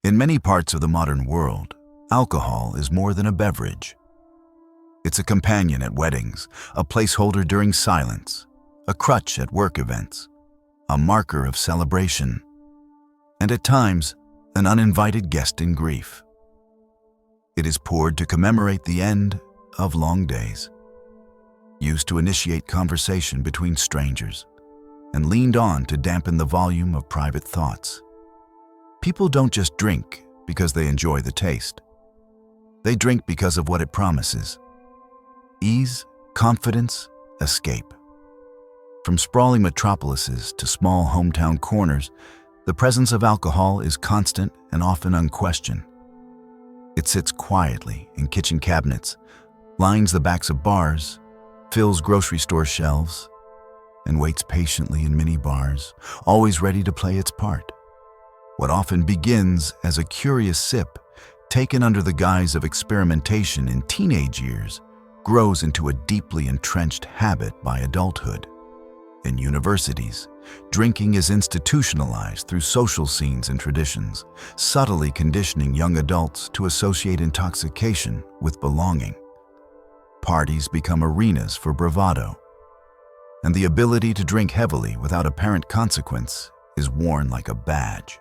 In many parts of the modern world, alcohol is more than a beverage. It's a companion at weddings, a placeholder during silence, a crutch at work events, a marker of celebration, and at times, an uninvited guest in grief. It is poured to commemorate the end of long days, used to initiate conversation between strangers, and leaned on to dampen the volume of private thoughts. People don't just drink because they enjoy the taste. They drink because of what it promises: ease, confidence, escape. From sprawling metropolises to small hometown corners, the presence of alcohol is constant and often unquestioned. It sits quietly in kitchen cabinets, lines the backs of bars, fills grocery store shelves, and waits patiently in many bars, always ready to play its part. What often begins as a curious sip, taken under the guise of experimentation in teenage years, grows into a deeply entrenched habit by adulthood. In universities, drinking is institutionalized through social scenes and traditions, subtly conditioning young adults to associate intoxication with belonging. Parties become arenas for bravado, and the ability to drink heavily without apparent consequence is worn like a badge.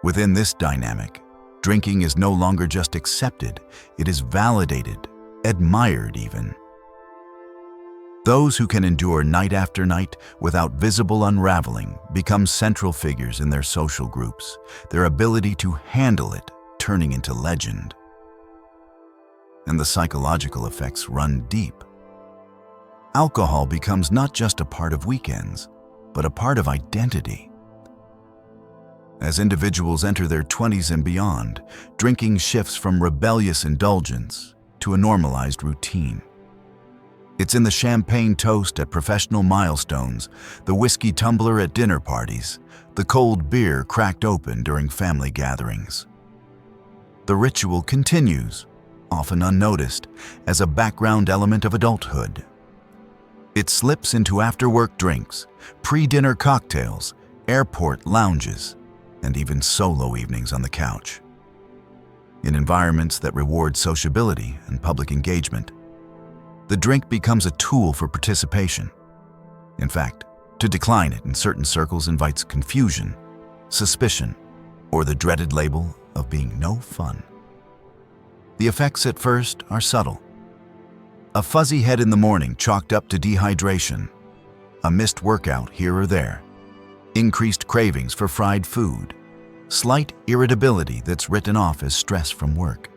Within this dynamic, drinking is no longer just accepted, it is validated, admired even. Those who can endure night after night without visible unraveling become central figures in their social groups, their ability to handle it turning into legend. And the psychological effects run deep. Alcohol becomes not just a part of weekends, but a part of identity. As individuals enter their 20s and beyond, drinking shifts from rebellious indulgence to a normalized routine. It's in the champagne toast at professional milestones, the whiskey tumbler at dinner parties, the cold beer cracked open during family gatherings. The ritual continues, often unnoticed, as a background element of adulthood. It slips into after-work drinks, pre-dinner cocktails, airport lounges, and even solo evenings on the couch. In environments that reward sociability and public engagement, the drink becomes a tool for participation. In fact, to decline it in certain circles invites confusion, suspicion, or the dreaded label of being no fun. The effects at first are subtle. A fuzzy head in the morning chalked up to dehydration, a missed workout here or there, increased cravings for fried food, slight irritability that's written off as stress from work.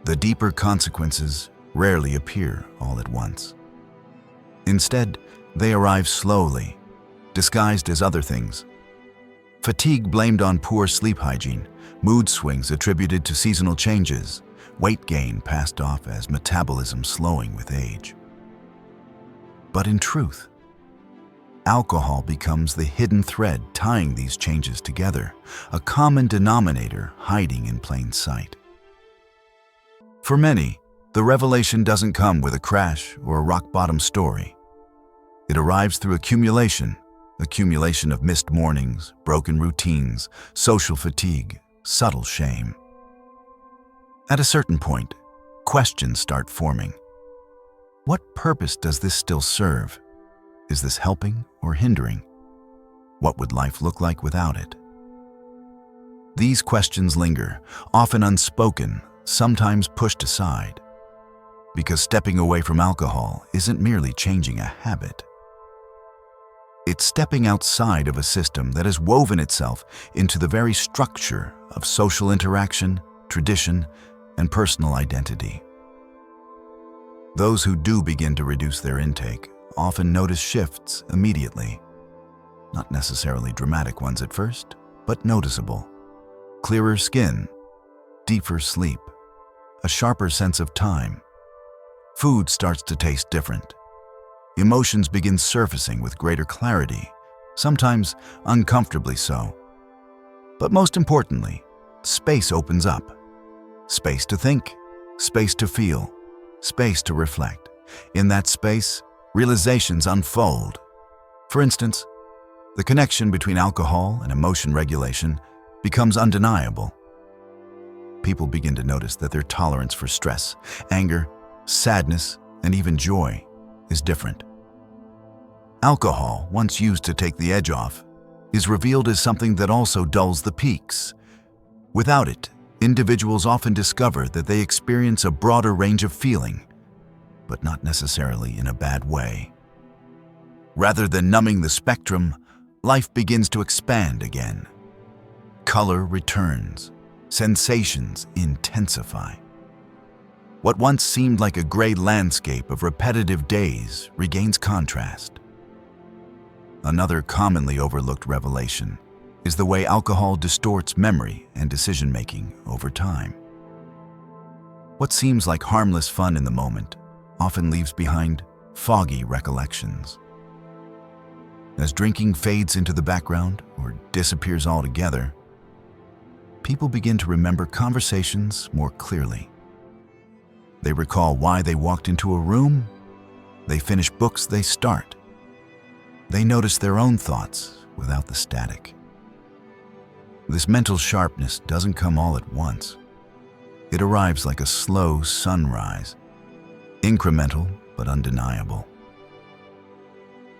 The deeper consequences rarely appear all at once. Instead, they arrive slowly, disguised as other things. Fatigue blamed on poor sleep hygiene, mood swings attributed to seasonal changes, weight gain passed off as metabolism slowing with age. But in truth, alcohol becomes the hidden thread tying these changes together, a common denominator hiding in plain sight. For many, the revelation doesn't come with a crash or a rock-bottom story. It arrives through accumulation of missed mornings, broken routines, social fatigue, subtle shame. At a certain point, questions start forming. What purpose does this still serve? Is this helping or hindering? What would life look like without it? These questions linger, often unspoken, sometimes pushed aside. Because stepping away from alcohol isn't merely changing a habit. It's stepping outside of a system that has woven itself into the very structure of social interaction, tradition, and personal identity. Those who do begin to reduce their intake often notice shifts immediately. Not necessarily dramatic ones at first, but noticeable. Clearer skin, deeper sleep, a sharper sense of time. Food starts to taste different. Emotions begin surfacing with greater clarity, sometimes uncomfortably so. But most importantly, space opens up. Space to think, space to feel, space to reflect. In that space, realizations unfold. For instance, the connection between alcohol and emotion regulation becomes undeniable. People begin to notice that their tolerance for stress, anger, sadness, and even joy is different. Alcohol, once used to take the edge off, is revealed as something that also dulls the peaks. Without it, individuals often discover that they experience a broader range of feeling, but not necessarily in a bad way. Rather than numbing the spectrum, life begins to expand again. Color returns, sensations intensify. What once seemed like a gray landscape of repetitive days regains contrast. Another commonly overlooked revelation is the way alcohol distorts memory and decision-making over time. What seems like harmless fun in the moment often leaves behind foggy recollections. As drinking fades into the background or disappears altogether, people begin to remember conversations more clearly. They recall why they walked into a room. They finish books they start. They notice their own thoughts without the static. This mental sharpness doesn't come all at once. It arrives like a slow sunrise, incremental but undeniable.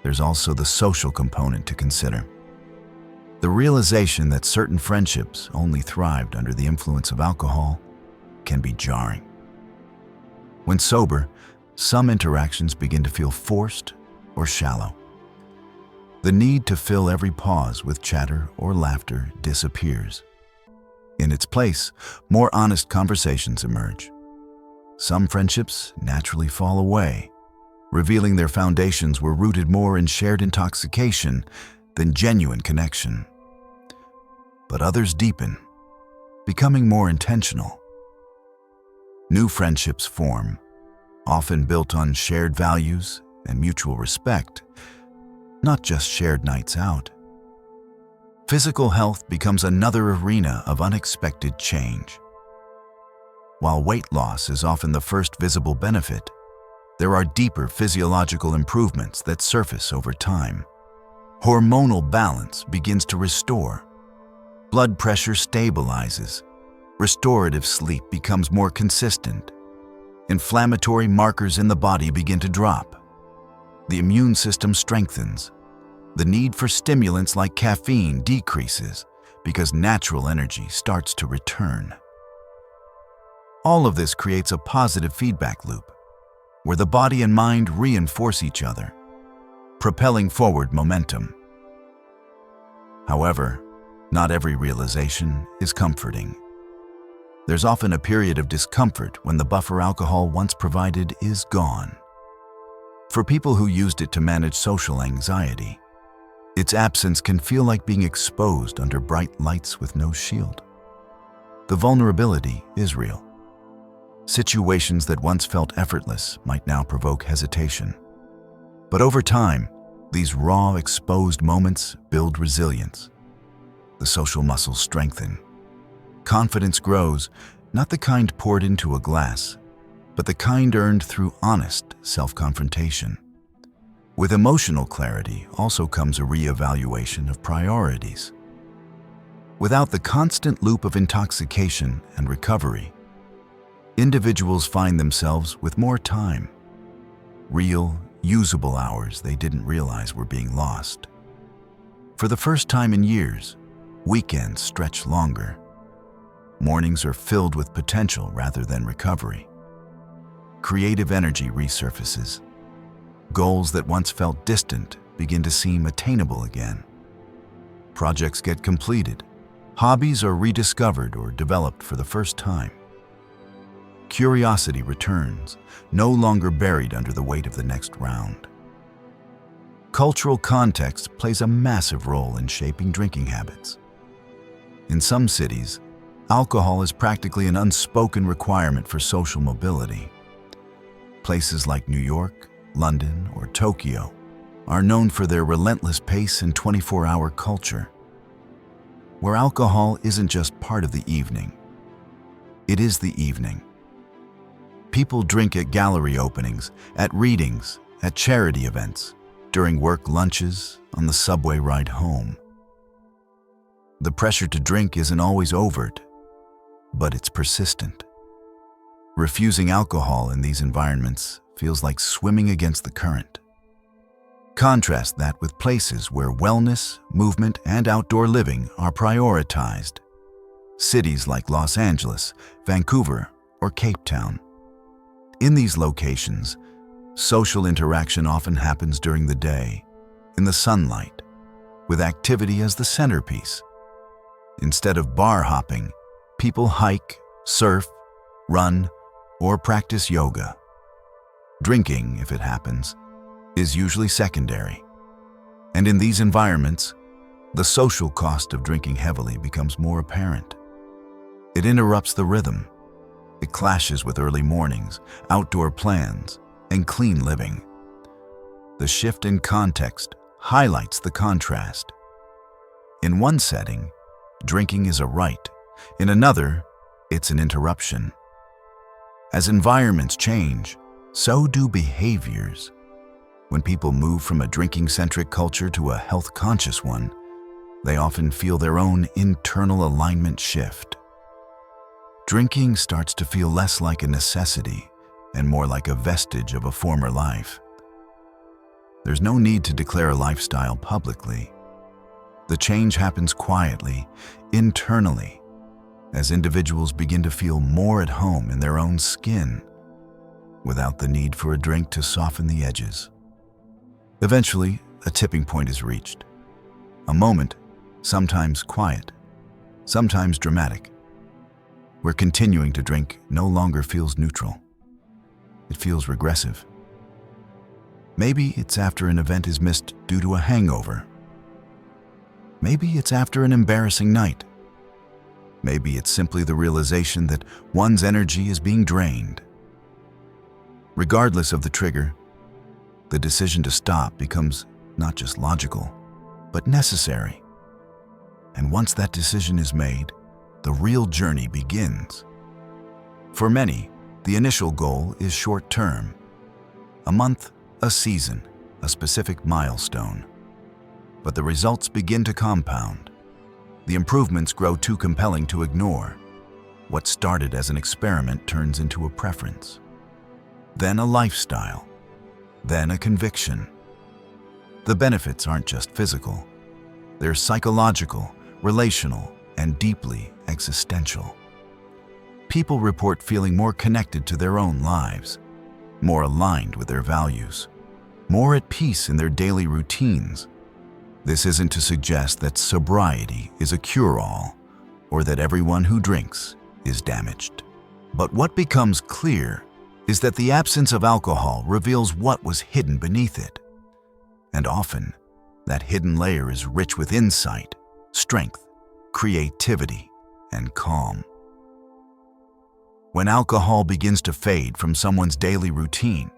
There's also the social component to consider. The realization that certain friendships only thrived under the influence of alcohol can be jarring. When sober, some interactions begin to feel forced or shallow. The need to fill every pause with chatter or laughter disappears. In its place, more honest conversations emerge. Some friendships naturally fall away, revealing their foundations were rooted more in shared intoxication than genuine connection. But others deepen, becoming more intentional. New friendships form, often built on shared values and mutual respect, not just shared nights out. Physical health becomes another arena of unexpected change. While weight loss is often the first visible benefit, there are deeper physiological improvements that surface over time. Hormonal balance begins to restore. Blood pressure stabilizes. Restorative sleep becomes more consistent. Inflammatory markers in the body begin to drop. The immune system strengthens. The need for stimulants like caffeine decreases because natural energy starts to return. All of this creates a positive feedback loop, where the body and mind reinforce each other, propelling forward momentum. However, not every realization is comforting. There's often a period of discomfort when the buffer alcohol once provided is gone. For people who used it to manage social anxiety, its absence can feel like being exposed under bright lights with no shield. The vulnerability is real. Situations that once felt effortless might now provoke hesitation. But over time, these raw, exposed moments build resilience. The social muscles strengthen. Confidence grows, not the kind poured into a glass, but the kind earned through honest self-confrontation. With emotional clarity also comes a re-evaluation of priorities. Without the constant loop of intoxication and recovery, individuals find themselves with more time, real, usable hours they didn't realize were being lost. For the first time in years, weekends stretch longer. Mornings are filled with potential rather than recovery. Creative energy resurfaces. Goals that once felt distant begin to seem attainable again. Projects get completed. Hobbies are rediscovered or developed for the first time. Curiosity returns, no longer buried under the weight of the next round. Cultural context plays a massive role in shaping drinking habits. In some cities, alcohol is practically an unspoken requirement for social mobility. Places like New York, London, or Tokyo are known for their relentless pace and 24-hour culture, where alcohol isn't just part of the evening. It is the evening. People drink at gallery openings, at readings, at charity events, during work lunches, on the subway ride home. The pressure to drink isn't always overt, but it's persistent. Refusing alcohol in these environments feels like swimming against the current. Contrast that with places where wellness, movement, and outdoor living are prioritized. Cities like Los Angeles, Vancouver, or Cape Town. In these locations, social interaction often happens during the day, in the sunlight, with activity as the centerpiece. Instead of bar hopping, people hike, surf, run, or practice yoga. Drinking, if it happens, is usually secondary. And in these environments, the social cost of drinking heavily becomes more apparent. It interrupts the rhythm. It clashes with early mornings, outdoor plans, and clean living. The shift in context highlights the contrast. In one setting, drinking is a right. In another, it's an interruption. As environments change, so do behaviors. When people move from a drinking-centric culture to a health-conscious one, they often feel their own internal alignment shift. Drinking starts to feel less like a necessity and more like a vestige of a former life. There's no need to declare a lifestyle publicly. The change happens quietly, internally, as individuals begin to feel more at home in their own skin, without the need for a drink to soften the edges. Eventually, a tipping point is reached. A moment, sometimes quiet, sometimes dramatic, where continuing to drink no longer feels neutral. It feels regressive. Maybe it's after an event is missed due to a hangover. Maybe it's after an embarrassing night. Maybe it's simply the realization that one's energy is being drained. Regardless of the trigger, the decision to stop becomes not just logical, but necessary. And once that decision is made, the real journey begins. For many, the initial goal is short-term. A month, a season, a specific milestone. But the results begin to compound. The improvements grow too compelling to ignore. What started as an experiment turns into a preference. Then a lifestyle. Then a conviction. The benefits aren't just physical. They're psychological, relational, and deeply existential. People report feeling more connected to their own lives, more aligned with their values, more at peace in their daily routines. This isn't to suggest that sobriety is a cure-all or that everyone who drinks is damaged. But what becomes clear is that the absence of alcohol reveals what was hidden beneath it. And often, that hidden layer is rich with insight, strength, creativity, and calm. When alcohol begins to fade from someone's daily routine,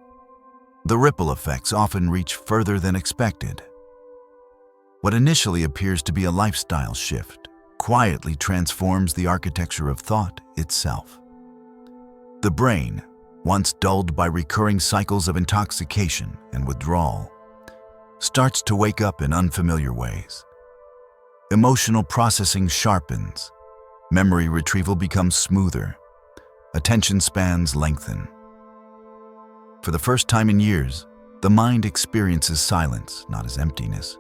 the ripple effects often reach further than expected. What initially appears to be a lifestyle shift quietly transforms the architecture of thought itself. The brain, once dulled by recurring cycles of intoxication and withdrawal, starts to wake up in unfamiliar ways. Emotional processing sharpens, memory retrieval becomes smoother, attention spans lengthen. For the first time in years, the mind experiences silence not as emptiness,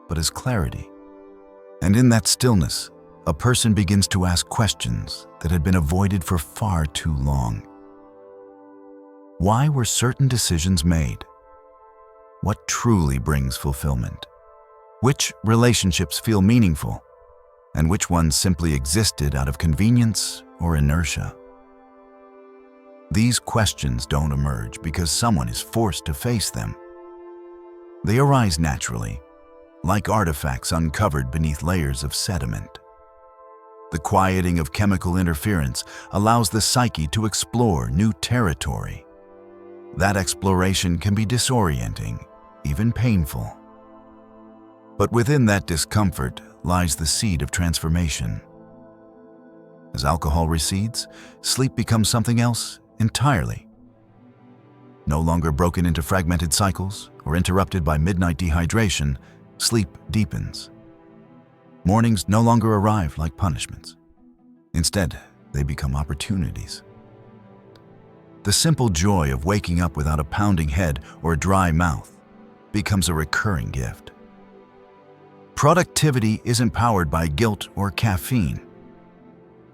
but as clarity. And in that stillness, a person begins to ask questions that had been avoided for far too long. Why were certain decisions made? What truly brings fulfillment? Which relationships feel meaningful? And which ones simply existed out of convenience or inertia? These questions don't emerge because someone is forced to face them. They arise naturally, like artifacts uncovered beneath layers of sediment. The quieting of chemical interference allows the psyche to explore new territory. That exploration can be disorienting, even painful. But within that discomfort lies the seed of transformation. As alcohol recedes, sleep becomes something else entirely. No longer broken into fragmented cycles or interrupted by midnight dehydration, sleep deepens. Mornings no longer arrive like punishments. Instead, they become opportunities. The simple joy of waking up without a pounding head or a dry mouth becomes a recurring gift. Productivity isn't powered by guilt or caffeine.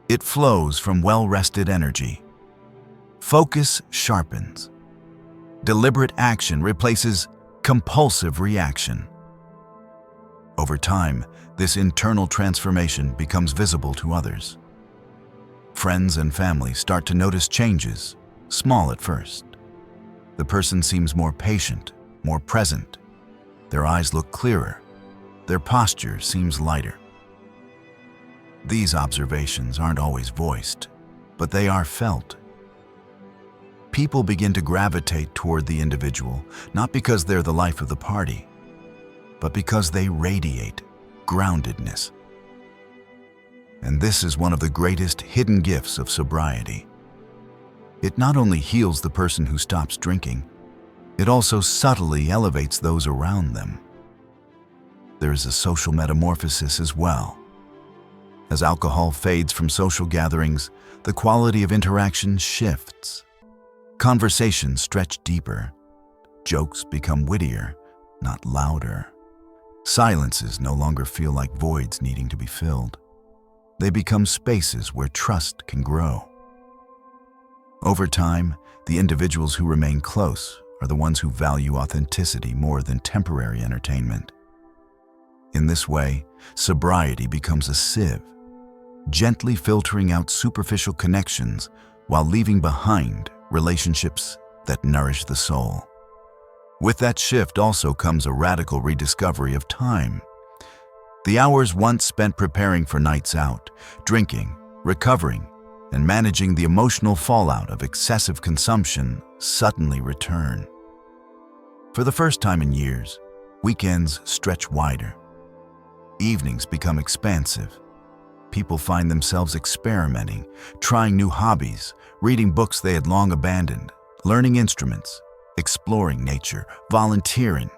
It flows from well-rested energy. Focus sharpens. Deliberate action replaces compulsive reaction. Over time, this internal transformation becomes visible to others. Friends and family start to notice changes, small at first. The person seems more patient, more present. Their eyes look clearer. Their posture seems lighter. These observations aren't always voiced, but they are felt. People begin to gravitate toward the individual, not because they're the life of the party, but because they radiate groundedness. And this is one of the greatest hidden gifts of sobriety. It not only heals the person who stops drinking, it also subtly elevates those around them. There is a social metamorphosis as well. As alcohol fades from social gatherings, the quality of interaction shifts. Conversations stretch deeper. Jokes become wittier, not louder. Silences no longer feel like voids needing to be filled. They become spaces where trust can grow. Over time, the individuals who remain close are the ones who value authenticity more than temporary entertainment. In this way, sobriety becomes a sieve, gently filtering out superficial connections while leaving behind relationships that nourish the soul. With that shift also comes a radical rediscovery of time. The hours once spent preparing for nights out, drinking, recovering, and managing the emotional fallout of excessive consumption suddenly return. For the first time in years, weekends stretch wider. Evenings become expansive. People find themselves experimenting, trying new hobbies, reading books they had long abandoned, learning instruments, exploring nature, volunteering,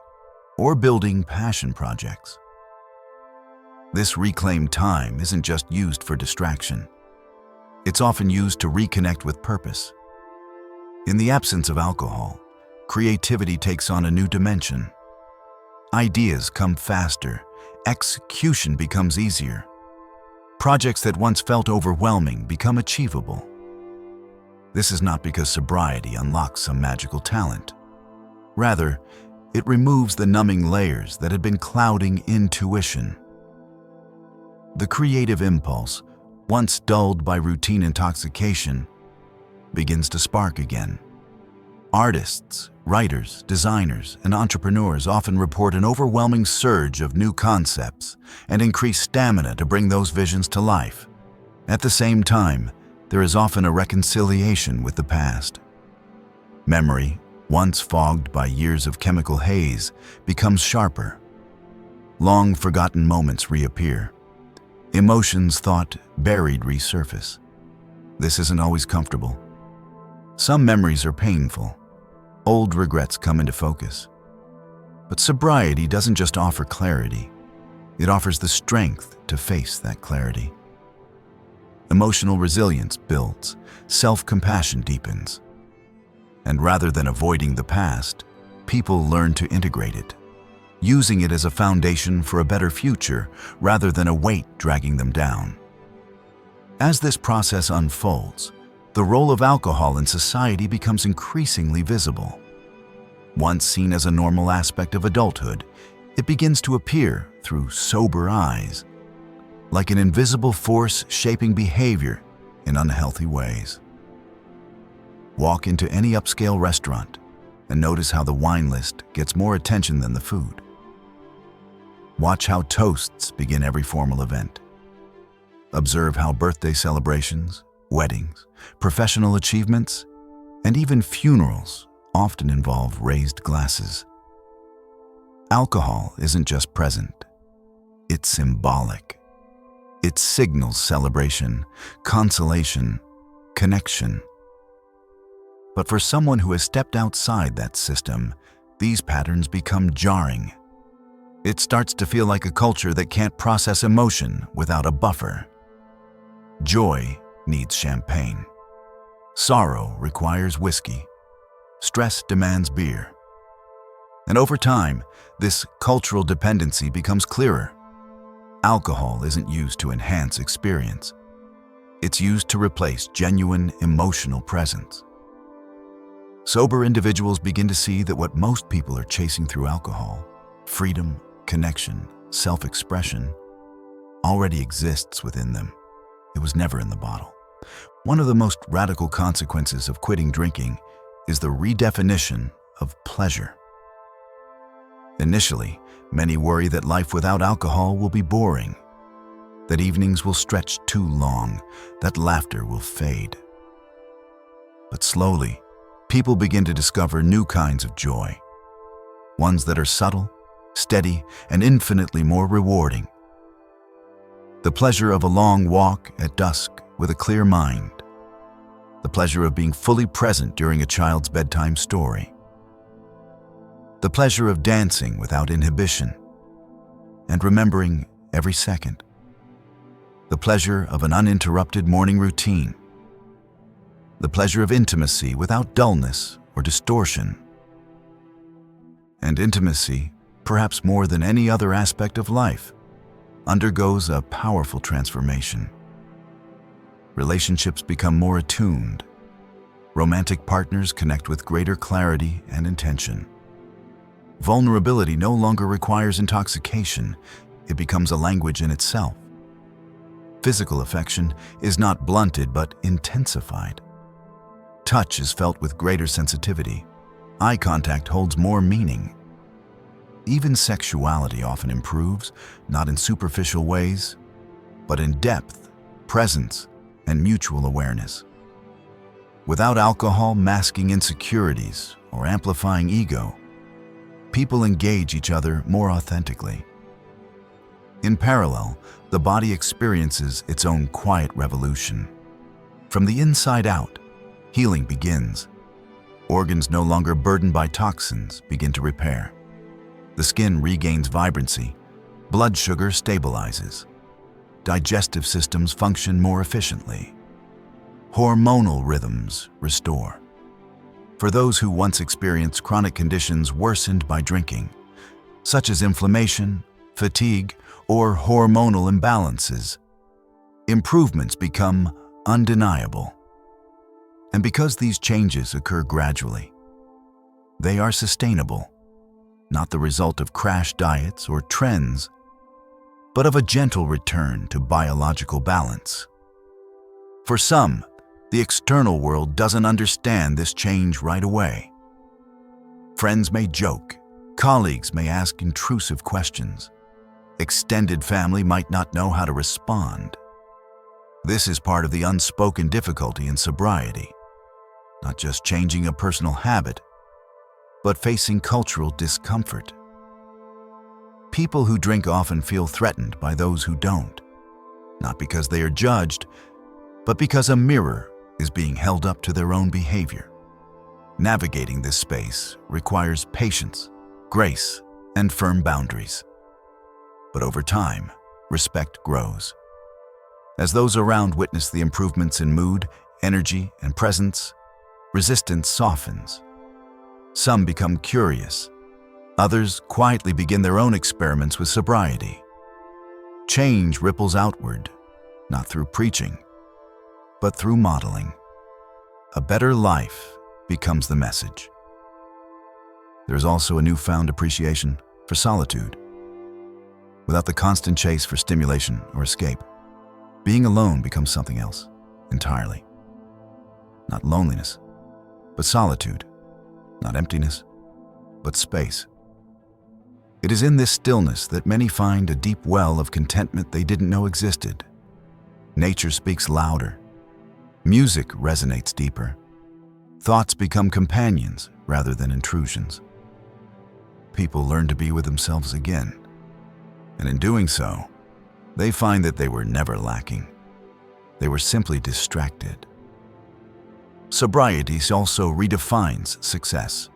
or building passion projects. This reclaimed time isn't just used for distraction. It's often used to reconnect with purpose. In the absence of alcohol, creativity takes on a new dimension. Ideas come faster, execution becomes easier. Projects that once felt overwhelming become achievable. This is not because sobriety unlocks some magical talent. Rather, it removes the numbing layers that had been clouding intuition. The creative impulse, once dulled by routine intoxication, begins to spark again. Artists, writers, designers, and entrepreneurs often report an overwhelming surge of new concepts and increased stamina to bring those visions to life. At the same time, there is often a reconciliation with the past. Memory, once fogged by years of chemical haze, becomes sharper. Long forgotten moments reappear. Emotions thought buried resurface. This isn't always comfortable. Some memories are painful. Old regrets come into focus. But sobriety doesn't just offer clarity. It offers the strength to face that clarity. Emotional resilience builds, self-compassion deepens. And rather than avoiding the past, people learn to integrate it, using it as a foundation for a better future rather than a weight dragging them down. As this process unfolds, the role of alcohol in society becomes increasingly visible. Once seen as a normal aspect of adulthood, it begins to appear through sober eyes, like an invisible force shaping behavior in unhealthy ways. Walk into any upscale restaurant and notice how the wine list gets more attention than the food. Watch how toasts begin every formal event. Observe how birthday celebrations, weddings, professional achievements, and even funerals often involve raised glasses. Alcohol isn't just present, it's symbolic. It signals celebration, consolation, connection. But for someone who has stepped outside that system, these patterns become jarring. It starts to feel like a culture that can't process emotion without a buffer. Joy needs champagne. Sorrow requires whiskey. Stress demands beer. And over time, this cultural dependency becomes clearer. Alcohol isn't used to enhance experience. It's used to replace genuine emotional presence. Sober individuals begin to see that what most people are chasing through alcohol, freedom, connection, self-expression, already exists within them. It was never in the bottle. One of the most radical consequences of quitting drinking is the redefinition of pleasure. Initially, many worry that life without alcohol will be boring, that evenings will stretch too long, that laughter will fade. But slowly, people begin to discover new kinds of joy, ones that are subtle, steady, and infinitely more rewarding. The pleasure of a long walk at dusk with a clear mind. The pleasure of being fully present during a child's bedtime story. The pleasure of dancing without inhibition and remembering every second. The pleasure of an uninterrupted morning routine. The pleasure of intimacy without dullness or distortion. And intimacy, perhaps more than any other aspect of life, undergoes a powerful transformation. Relationships become more attuned. Romantic partners connect with greater clarity and intention. Vulnerability no longer requires intoxication. It becomes a language in itself. Physical affection is not blunted but intensified. Touch is felt with greater sensitivity. Eye contact holds more meaning. Even sexuality often improves, not in superficial ways, but in depth, presence, and mutual awareness. Without alcohol masking insecurities or amplifying ego, people engage each other more authentically. In parallel, the body experiences its own quiet revolution. From the inside out, healing begins. Organs no longer burdened by toxins begin to repair. The skin regains vibrancy. Blood sugar stabilizes. Digestive systems function more efficiently. Hormonal rhythms restore. For those who once experienced chronic conditions worsened by drinking, such as inflammation, fatigue, or hormonal imbalances, improvements become undeniable. And because these changes occur gradually, they are sustainable, not the result of crash diets or trends, but of a gentle return to biological balance. For some, the external world doesn't understand this change right away. Friends may joke, colleagues may ask intrusive questions, extended family might not know how to respond. This is part of the unspoken difficulty in sobriety, not just changing a personal habit, but facing cultural discomfort. People who drink often feel threatened by those who don't, not because they are judged, but because a mirror is being held up to their own behavior. Navigating this space requires patience, grace, and firm boundaries. But over time, respect grows. As those around witness the improvements in mood, energy, and presence, resistance softens. Some become curious. Others quietly begin their own experiments with sobriety. Change ripples outward, not through preaching, but through modeling. A better life becomes the message. There's also a newfound appreciation for solitude. Without the constant chase for stimulation or escape, being alone becomes something else entirely. Not loneliness, but solitude. Not emptiness, but space. It is in this stillness that many find a deep well of contentment they didn't know existed. Nature speaks louder. Music resonates deeper. Thoughts become companions rather than intrusions. People learn to be with themselves again. And in doing so, they find that they were never lacking. They were simply distracted. Sobriety also redefines success.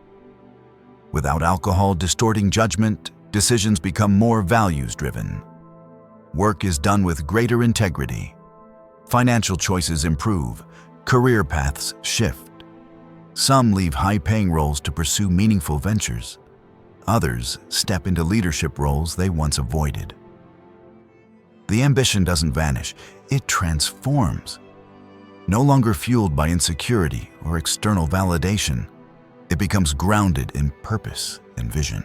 Without alcohol distorting judgment, Decisions become more values-driven. Work is done with greater integrity. Financial choices improve. Career paths shift. Some leave high-paying roles to pursue meaningful ventures. Others step into leadership roles they once avoided. The ambition doesn't vanish, it transforms. No longer fueled by insecurity or external validation, it becomes grounded in purpose and vision.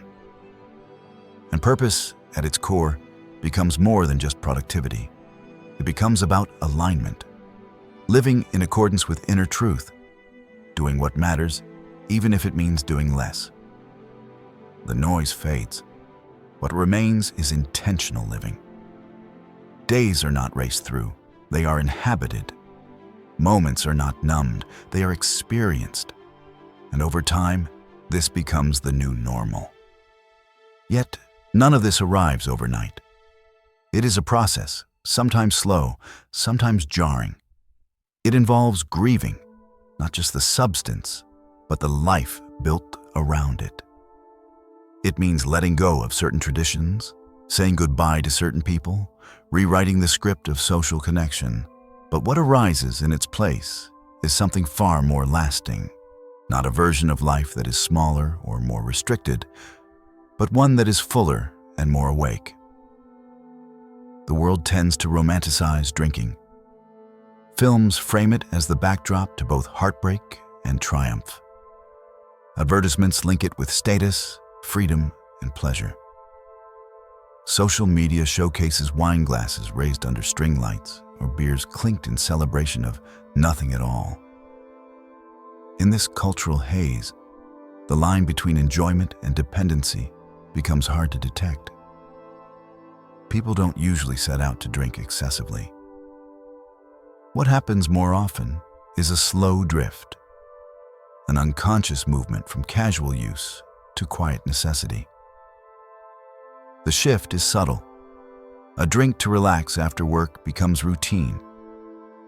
And purpose, at its core, becomes more than just productivity. It becomes about alignment, living in accordance with inner truth, doing what matters, even if it means doing less. The noise fades. What remains is intentional living. Days are not raced through, they are inhabited. Moments are not numbed, they are experienced. And over time, this becomes the new normal. Yet, none of this arrives overnight. It is a process, sometimes slow, sometimes jarring. It involves grieving, not just the substance, but the life built around it. It means letting go of certain traditions, saying goodbye to certain people, rewriting the script of social connection. But what arises in its place is something far more lasting, not a version of life that is smaller or more restricted, but one that is fuller and more awake. The world tends to romanticize drinking. Films frame it as the backdrop to both heartbreak and triumph. Advertisements link it with status, freedom, and pleasure. Social media showcases wine glasses raised under string lights or beers clinked in celebration of nothing at all. In this cultural haze, the line between enjoyment and dependency becomes hard to detect. People don't usually set out to drink excessively. What happens more often is a slow drift, an unconscious movement from casual use to quiet necessity. The shift is subtle. A drink to relax after work becomes routine.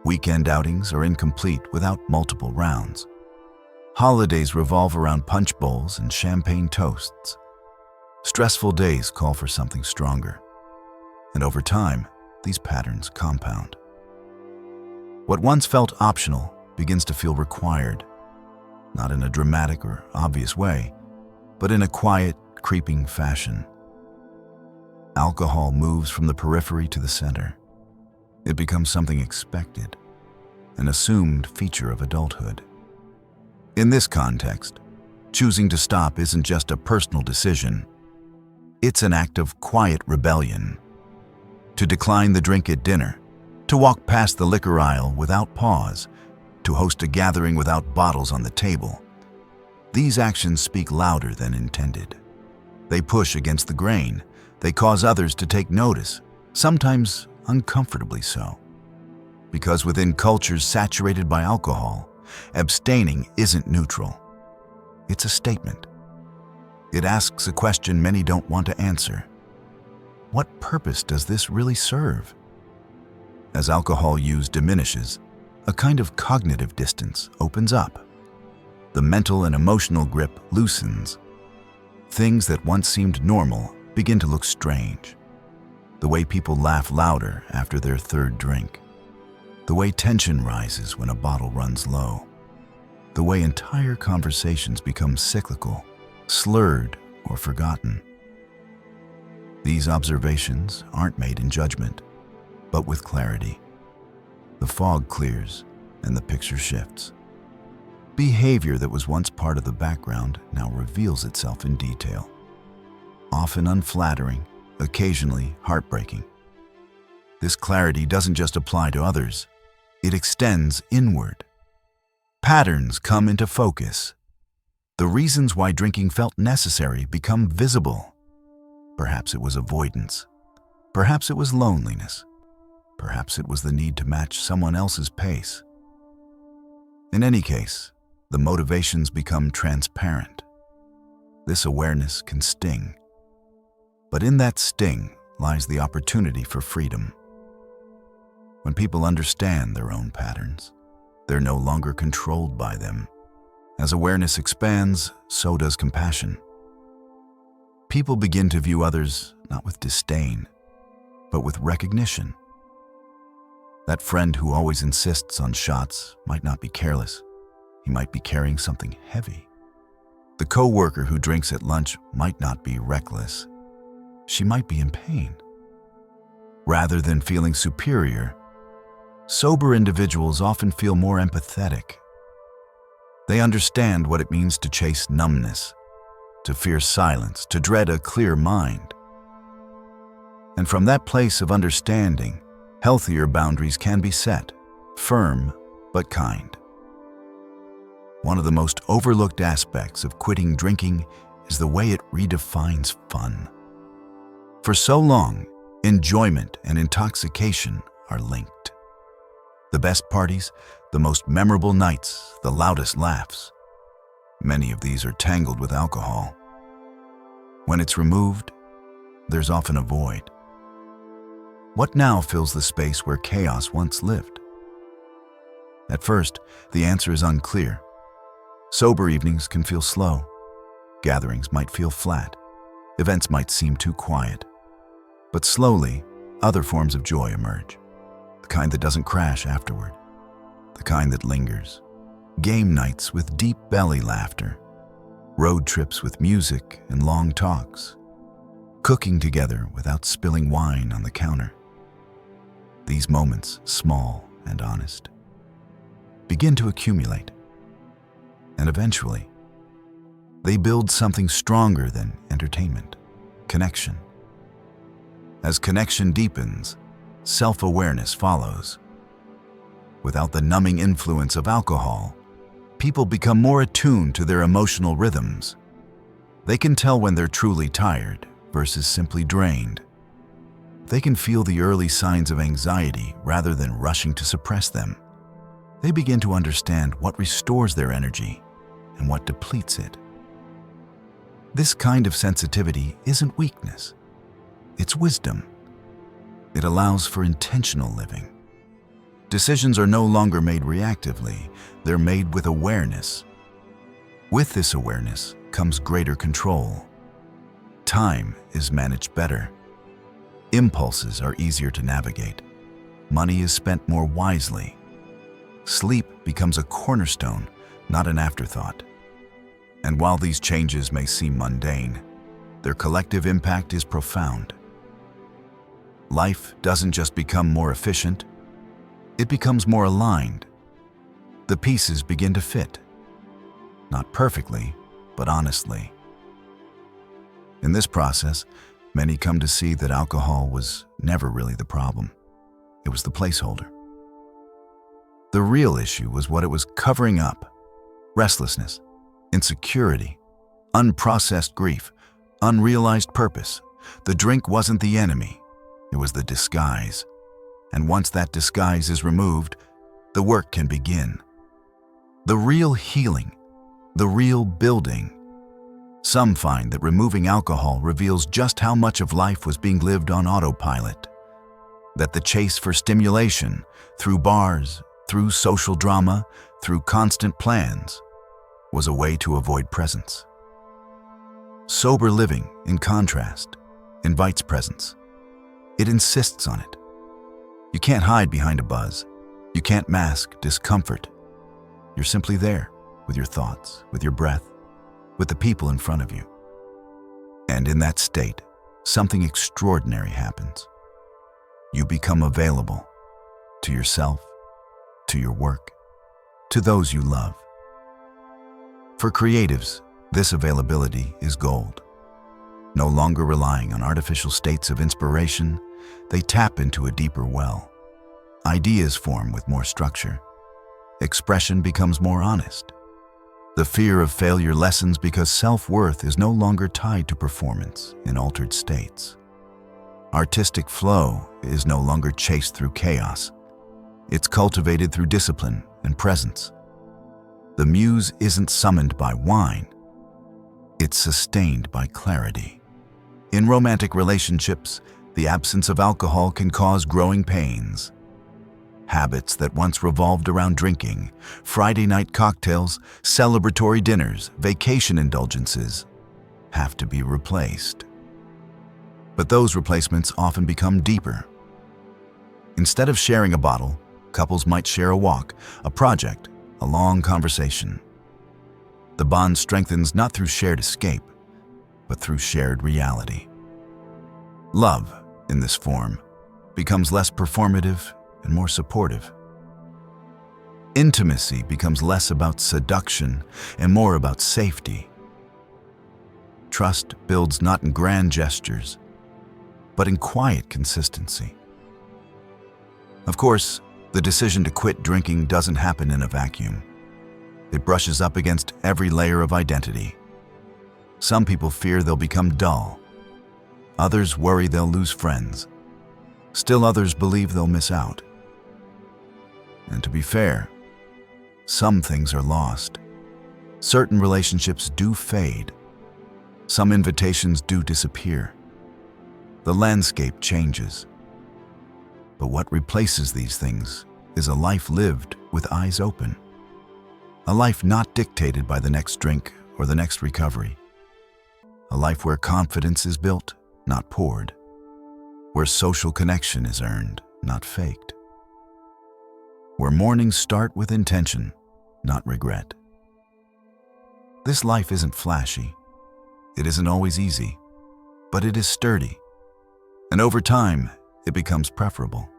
Weekend outings are incomplete without multiple rounds. Holidays revolve around punch bowls and champagne toasts. Stressful days call for something stronger. And over time, these patterns compound. What once felt optional begins to feel required, not in a dramatic or obvious way, but in a quiet, creeping fashion. Alcohol moves from the periphery to the center. It becomes something expected, an assumed feature of adulthood. In this context, choosing to stop isn't just a personal decision. It's an act of quiet rebellion. To decline the drink at dinner, to walk past the liquor aisle without pause, to host a gathering without bottles on the table. These actions speak louder than intended. They push against the grain. They cause others to take notice, sometimes uncomfortably so. Because within cultures saturated by alcohol, abstaining isn't neutral. It's a statement. It asks a question many don't want to answer. What purpose does this really serve? As alcohol use diminishes, a kind of cognitive distance opens up. The mental and emotional grip loosens. Things that once seemed normal begin to look strange. The way people laugh louder after their third drink. The way tension rises when a bottle runs low. The way entire conversations become cyclical, slurred, or forgotten. These observations aren't made in judgment, but with clarity. The fog clears and the picture shifts. Behavior that was once part of the background now reveals itself in detail. Often unflattering, occasionally heartbreaking. This clarity doesn't just apply to others, it extends inward. Patterns come into focus. The reasons why drinking felt necessary become visible. Perhaps it was avoidance. Perhaps it was loneliness. Perhaps it was the need to match someone else's pace. In any case, the motivations become transparent. This awareness can sting. But in that sting lies the opportunity for freedom. When people understand their own patterns, they're no longer controlled by them. As awareness expands, so does compassion. People begin to view others not with disdain, but with recognition. That friend who always insists on shots might not be careless. He might be carrying something heavy. The coworker who drinks at lunch might not be reckless. She might be in pain. Rather than feeling superior, sober individuals often feel more empathetic. They understand what it means to chase numbness, to fear silence, to dread a clear mind. And from that place of understanding, healthier boundaries can be set, firm but kind. One of the most overlooked aspects of quitting drinking is the way it redefines fun. For so long, enjoyment and intoxication are linked. The best parties, the most memorable nights, the loudest laughs. Many of these are tangled with alcohol. When it's removed, there's often a void. What now fills the space where chaos once lived? At first, the answer is unclear. Sober evenings can feel slow. Gatherings might feel flat. Events might seem too quiet. But slowly, other forms of joy emerge. The kind that doesn't crash afterward. The kind that lingers. Game nights with deep belly laughter. Road trips with music and long talks. Cooking together without spilling wine on the counter. These moments, small and honest, begin to accumulate. And eventually, they build something stronger than entertainment, connection. As connection deepens, self-awareness follows. Without the numbing influence of alcohol, people become more attuned to their emotional rhythms. They can tell when they're truly tired versus simply drained. They can feel the early signs of anxiety rather than rushing to suppress them. They begin to understand what restores their energy and what depletes it. This kind of sensitivity isn't weakness. It's wisdom. It allows for intentional living. Decisions are no longer made reactively, they're made with awareness. With this awareness comes greater control. Time is managed better. Impulses are easier to navigate. Money is spent more wisely. Sleep becomes a cornerstone, not an afterthought. And while these changes may seem mundane, their collective impact is profound. Life doesn't just become more efficient, it becomes more aligned. The pieces begin to fit. Not perfectly, but honestly. In this process, many come to see that alcohol was never really the problem. It was the placeholder. The real issue was what it was covering up: restlessness, insecurity, unprocessed grief, unrealized purpose. The drink wasn't the enemy, it was the disguise. And once that disguise is removed, the work can begin. The real healing, the real building. Some find that removing alcohol reveals just how much of life was being lived on autopilot. That the chase for stimulation, through bars, through social drama, through constant plans, was a way to avoid presence. Sober living, in contrast, invites presence. It insists on it. You can't hide behind a buzz. You can't mask discomfort. You're simply there, with your thoughts, with your breath, with the people in front of you. And in that state, something extraordinary happens. You become available to yourself, to your work, to those you love. For creatives, this availability is gold. No longer relying on artificial states of inspiration, they tap into a deeper well. Ideas form with more structure. Expression becomes more honest. The fear of failure lessens because self-worth is no longer tied to performance in altered states. Artistic flow is no longer chased through chaos. It's cultivated through discipline and presence. The muse isn't summoned by wine. It's sustained by clarity. In romantic relationships, the absence of alcohol can cause growing pains. Habits that once revolved around drinking, Friday night cocktails, celebratory dinners, vacation indulgences, have to be replaced. But those replacements often become deeper. Instead of sharing a bottle, couples might share a walk, a project, a long conversation. The bond strengthens not through shared escape, but through shared reality. Love, in this form, becomes less performative and more supportive. Intimacy becomes less about seduction and more about safety. Trust builds not in grand gestures, but in quiet consistency. Of course, the decision to quit drinking doesn't happen in a vacuum. It brushes up against every layer of identity. Some people fear they'll become dull. Others worry they'll lose friends. Still others believe they'll miss out. And to be fair, some things are lost. Certain relationships do fade. Some invitations do disappear. The landscape changes. But what replaces these things is a life lived with eyes open. A life not dictated by the next drink or the next recovery. A life where confidence is built, not poured. Where social connection is earned, not faked. Where mornings start with intention, not regret. This life isn't flashy. It isn't always easy, but it is sturdy. And over time, it becomes preferable.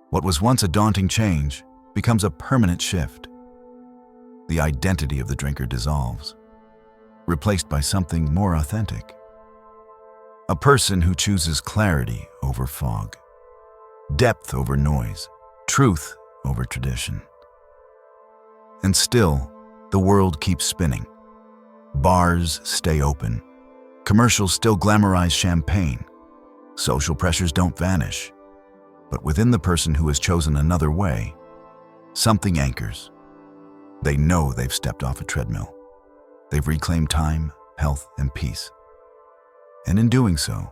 What was once a daunting change becomes a permanent shift. The identity of the drinker dissolves, replaced by something more authentic. A person who chooses clarity over fog, depth over noise, truth over tradition. And still, the world keeps spinning. Bars stay open. Commercials still glamorize champagne. Social pressures don't vanish. But within the person who has chosen another way, something anchors. They know they've stepped off a treadmill. They've reclaimed time, health, and peace. And in doing so,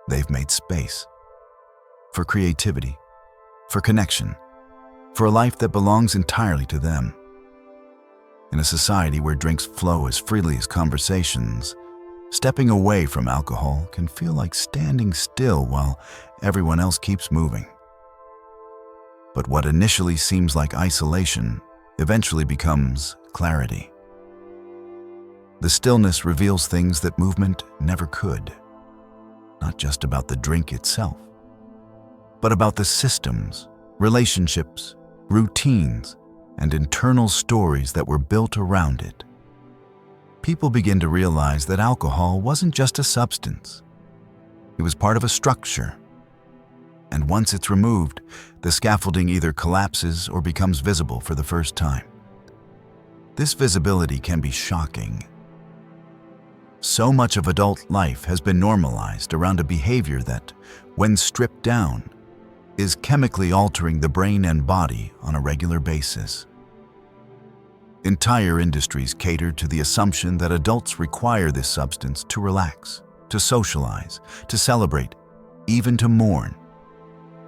they've made space for creativity, for connection, for a life that belongs entirely to them. In a society where drinks flow as freely as conversations, stepping away from alcohol can feel like standing still while everyone else keeps moving. But what initially seems like isolation eventually becomes clarity. The stillness reveals things that movement never could. Not just about the drink itself, but about the systems, relationships, routines, and internal stories that were built around it. People begin to realize that alcohol wasn't just a substance. It was part of a structure. And once it's removed, the scaffolding either collapses or becomes visible for the first time. This visibility can be shocking. So much of adult life has been normalized around a behavior that, when stripped down, is chemically altering the brain and body on a regular basis. Entire industries cater to the assumption that adults require this substance to relax, to socialize, to celebrate, even to mourn.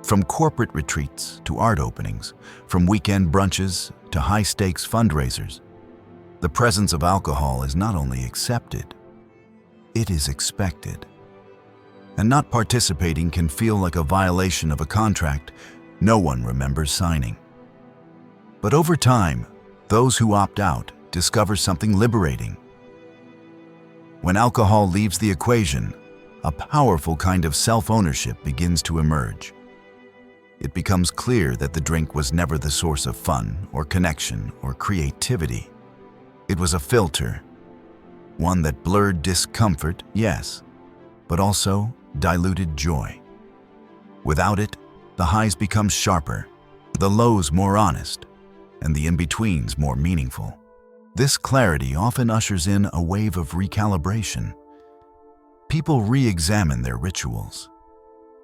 From corporate retreats to art openings, from weekend brunches to high-stakes fundraisers, the presence of alcohol is not only accepted, it is expected. And not participating can feel like a violation of a contract no one remembers signing. But over time, those who opt out discover something liberating. When alcohol leaves the equation, a powerful kind of self-ownership begins to emerge. It becomes clear that the drink was never the source of fun or connection or creativity. It was a filter, one that blurred discomfort, yes, but also diluted joy. Without it, the highs become sharper, the lows more honest, and the in-betweens more meaningful. This clarity often ushers in a wave of recalibration. People re-examine their rituals.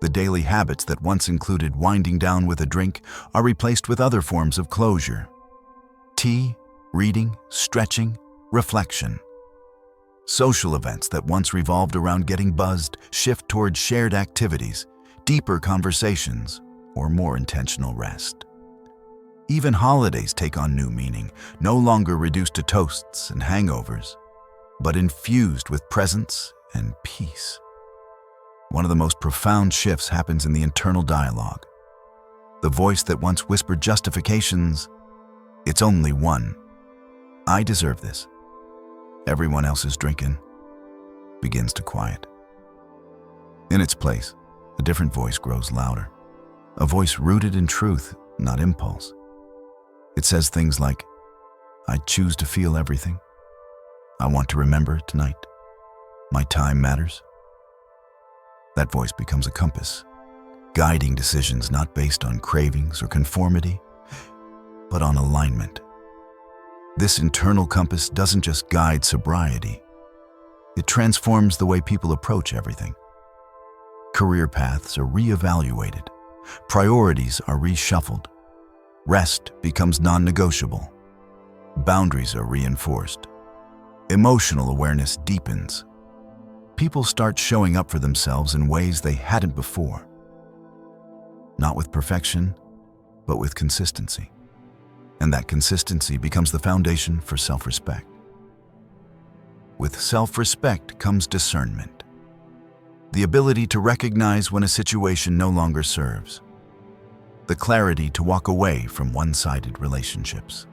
The daily habits that once included winding down with a drink are replaced with other forms of closure. Tea, reading, stretching, reflection. Social events that once revolved around getting buzzed shift toward shared activities, deeper conversations, or more intentional rest. Even holidays take on new meaning, no longer reduced to toasts and hangovers. but infused with presence and peace. One of the most profound shifts happens in the internal dialogue. The voice that once whispered justifications, "It's only one. I deserve this. Everyone else is drinking," begins to quiet. In its place, a different voice grows louder. A voice rooted in truth, not impulse. It says things like, "I choose to feel everything. I want to remember tonight. My time matters." That voice becomes a compass, guiding decisions not based on cravings or conformity, but on alignment. This internal compass doesn't just guide sobriety. It transforms the way people approach everything. Career paths are reevaluated. Priorities are reshuffled. Rest becomes non-negotiable. Boundaries are reinforced. Emotional awareness deepens. People start showing up for themselves in ways they hadn't before. Not with perfection, but with consistency. And that consistency becomes the foundation for self-respect. With self-respect comes discernment. The ability to recognize when a situation no longer serves. The clarity to walk away from one-sided relationships.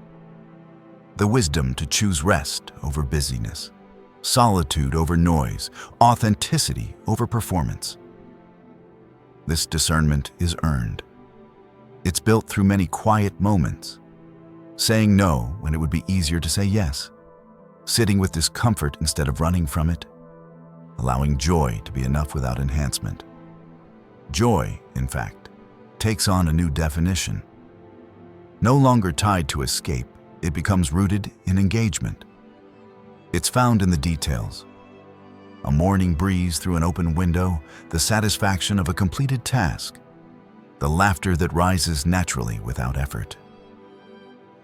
The wisdom to choose rest over busyness, solitude over noise, authenticity over performance. This discernment is earned. It's built through many quiet moments. Saying no when it would be easier to say yes. Sitting with discomfort instead of running from it. Allowing joy to be enough without enhancement. Joy, in fact, takes on a new definition. No longer tied to escape, it becomes rooted in engagement. It's found in the details. A morning breeze through an open window, the satisfaction of a completed task, the laughter that rises naturally without effort.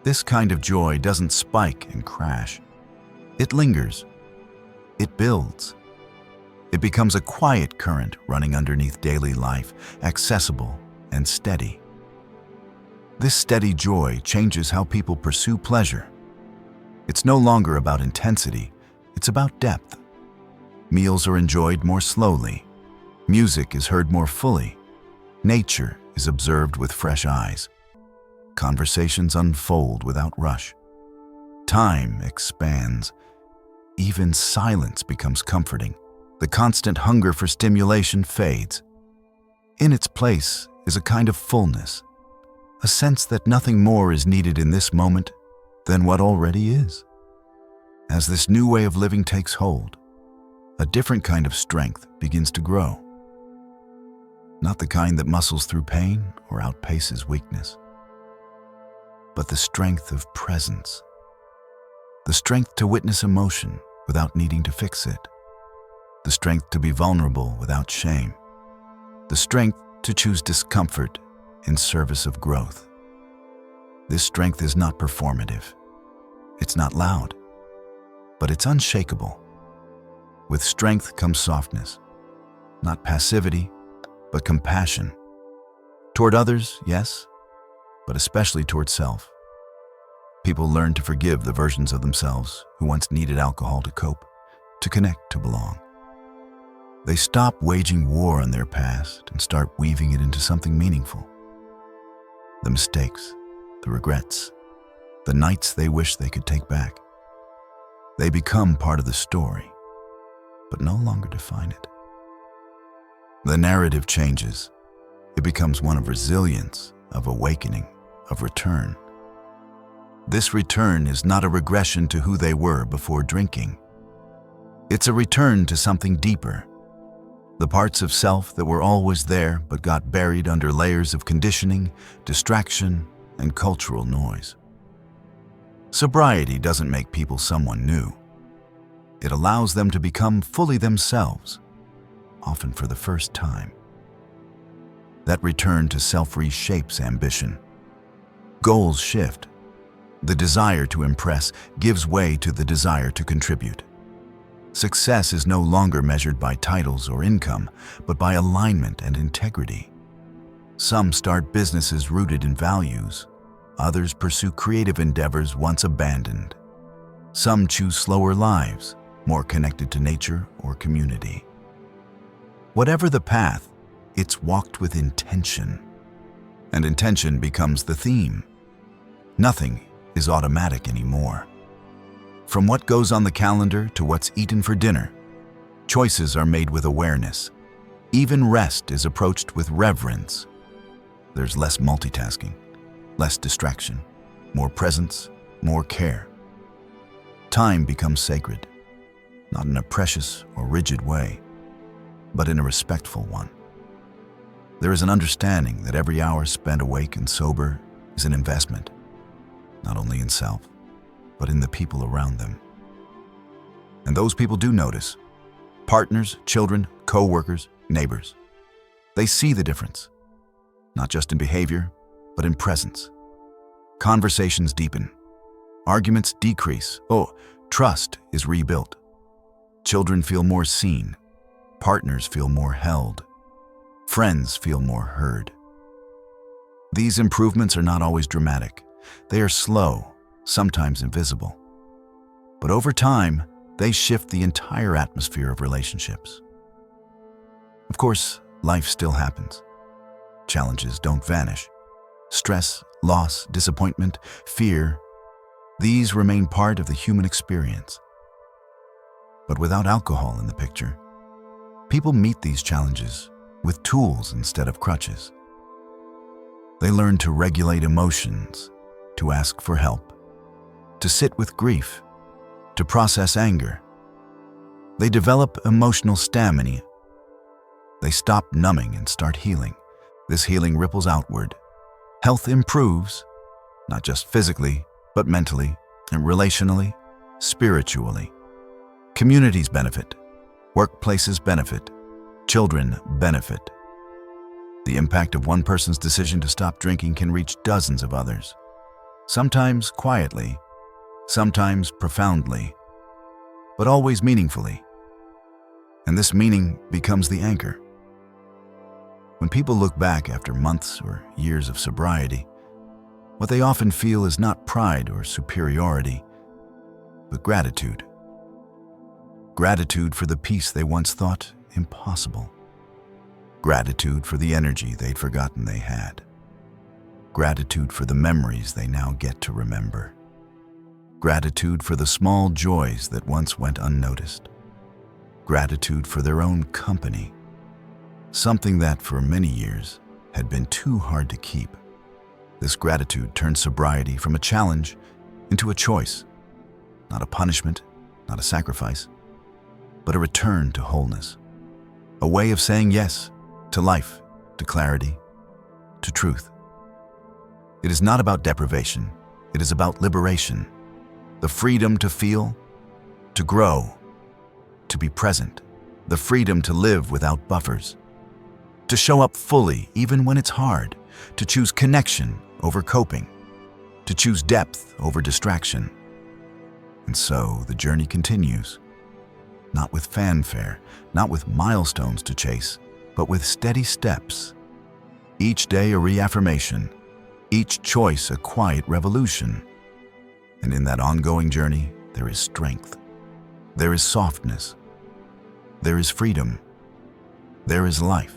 This kind of joy doesn't spike and crash. It lingers. It builds. It becomes a quiet current running underneath daily life, accessible and steady. This steady joy changes how people pursue pleasure. It's no longer about intensity, it's about depth. Meals are enjoyed more slowly. Music is heard more fully. Nature is observed with fresh eyes. Conversations unfold without rush. Time expands. Even silence becomes comforting. The constant hunger for stimulation fades. In its place is a kind of fullness, a sense that nothing more is needed in this moment than what already is. As this new way of living takes hold, a different kind of strength begins to grow. Not the kind that muscles through pain or outpaces weakness, but the strength of presence. The strength to witness emotion without needing to fix it. The strength to be vulnerable without shame. The strength to choose discomfort in service of growth. This strength is not performative. It's not loud, but it's unshakable. With strength comes softness, not passivity, but compassion. Toward others, yes, but especially toward self. People learn to forgive the versions of themselves who once needed alcohol to cope, to connect, to belong. They stop waging war on their past and start weaving it into something meaningful. The mistakes, the regrets, the nights they wish they could take back. They become part of the story, but no longer define it. The narrative changes. It becomes one of resilience, of awakening, of return. This return is not a regression to who they were before drinking. It's a return to something deeper. The parts of self that were always there but got buried under layers of conditioning, distraction, and cultural noise. Sobriety doesn't make people someone new. It allows them to become fully themselves, often for the first time. That return to self reshapes ambition. Goals shift. The desire to impress gives way to the desire to contribute. Success is no longer measured by titles or income, but by alignment and integrity. Some start businesses rooted in values. Others pursue creative endeavors once abandoned. Some choose slower lives, more connected to nature or community. Whatever the path, it's walked with intention, and intention becomes the theme. Nothing is automatic anymore. From what goes on the calendar to what's eaten for dinner, choices are made with awareness. Even rest is approached with reverence. There's less multitasking, less distraction, more presence, more care. Time becomes sacred, not in a precious or rigid way, but in a respectful one. There is an understanding that every hour spent awake and sober is an investment, not only in self, but in the people around them. And those people do notice. Partners, children, co-workers, neighbors. They see the difference, not just in behavior, but in presence. Conversations deepen. Arguments decrease. Trust is rebuilt. Children feel more seen. Partners feel more held. Friends feel more heard. These improvements are not always dramatic. They are slow, sometimes invisible. But over time, they shift the entire atmosphere of relationships. Of course, life still happens. Challenges don't vanish. Stress, loss, disappointment, fear, these remain part of the human experience. But without alcohol in the picture, people meet these challenges with tools instead of crutches. They learn to regulate emotions, to ask for help, to sit with grief, to process anger. They develop emotional stamina. They stop numbing and start healing. This healing ripples outward. Health improves, not just physically, but mentally and relationally, spiritually. Communities benefit. Workplaces benefit. Children benefit. The impact of one person's decision to stop drinking can reach dozens of others. Sometimes quietly, sometimes profoundly, but always meaningfully. And this meaning becomes the anchor. When people look back after months or years of sobriety, what they often feel is not pride or superiority, but gratitude. Gratitude for the peace they once thought impossible. Gratitude for the energy they'd forgotten they had. Gratitude for the memories they now get to remember. Gratitude for the small joys that once went unnoticed. Gratitude for their own company, something that for many years had been too hard to keep. This gratitude turned sobriety from a challenge into a choice, not a punishment, not a sacrifice, but a return to wholeness, a way of saying yes to life, to clarity, to truth. It is not about deprivation, it is about liberation, the freedom to feel, to grow, to be present, the freedom to live without buffers, to show up fully even when it's hard, to choose connection over coping, to choose depth over distraction. And so the journey continues, not with fanfare, not with milestones to chase, but with steady steps. Each day a reaffirmation, each choice a quiet revolution. And in that ongoing journey, there is strength, there is softness, there is freedom, there is life.